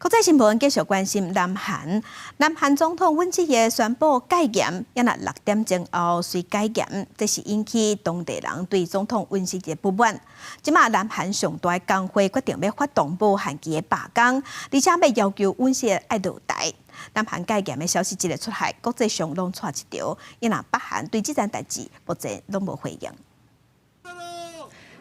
国际新闻继续关心南韩。南韩总统文在寅宣布戒严，也那6点钟后随戒严，这是引起当地人对总统文在寅不满。即马南韩上大工会决定要发动无限期的罢工，而且要要求文在寅爱落台。南韩戒严的消息一日出来，国际上拢带一条，也那北韩对这件代志目前拢无回应。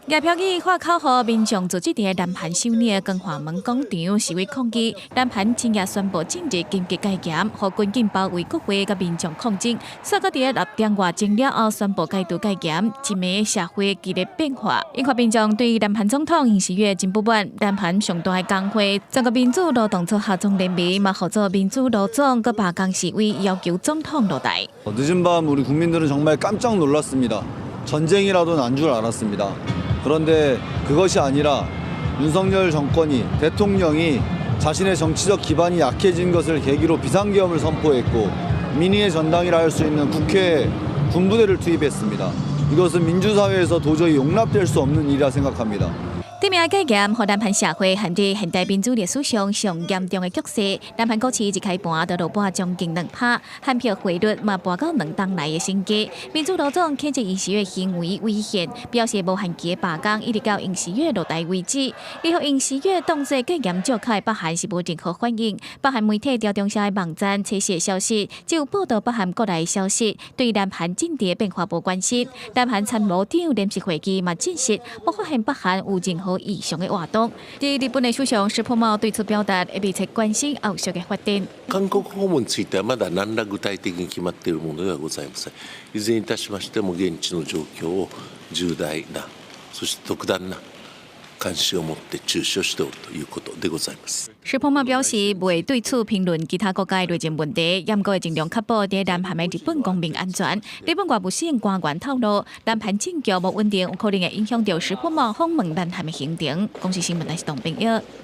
夜票机发口号，民众组织伫南韩首尔的光化门广场示威抗议。南韩今夜宣布正日紧急戒严，和军警包围国会，甲民众抗争。萨个伫6点外钟了后宣布解除戒严，一暝社会激烈变化，引发民众对南韩总统尹锡悦真不满。南韩上大的工会全国民主劳动组合总联盟嘛合作民主劳总佮罢工示威，要求总统落台。 늦은 밤 우리 국민들은 정말 깜짝 놀랐습니다. 전쟁이라도 난 줄 알았습니다. 그런데 그것이 아니라 윤석열 정권이 대통령이 자신의 정치적 기반이 약해진 것을 계기로 비상계엄을 선포했고 민의의 전당이라 할 수 있는 국회에 군부대를 투입했습니다. 이것은 민주사회에서 도저히 용납될 수 없는 일이라 생각합니다. 对面戒严，和南韩社会陷入现代民主历史上上严重的局势。南韩股市一开盘就落盘将近2%，韩票汇率嘛跌到2档来的新低。民主劳总谴责尹锡悦行为危险，表示无限期的罢工一直到尹锡悦落台为止。联合尹锡悦当作戒严召开，北韩是无任何反应。北韩媒体调中社的网站测试的消息，只有报道北韩国内的消息，对南韩政治的变化无关心。南韩参谋长联席会议嘛证实，无发现北韩有任何 异常的活動。日本的首相石破茂對此表達密切關心後續嘅發展。韓國訪問についてはまだ何ら具体的に決まっているものではございません。いずれにいたしましても現地の状況を重大なそして特段な監視を持って注視をしておるということでございます。石破茂表示，未對此評論其他國家的內政問題，嚴格會盡量確保在南韓的日本公民安全。日本外務省官員透露，南韓政局無穩定，有可能會影響到石破茂訪問南韓的行程。公視新聞台是董炳耀。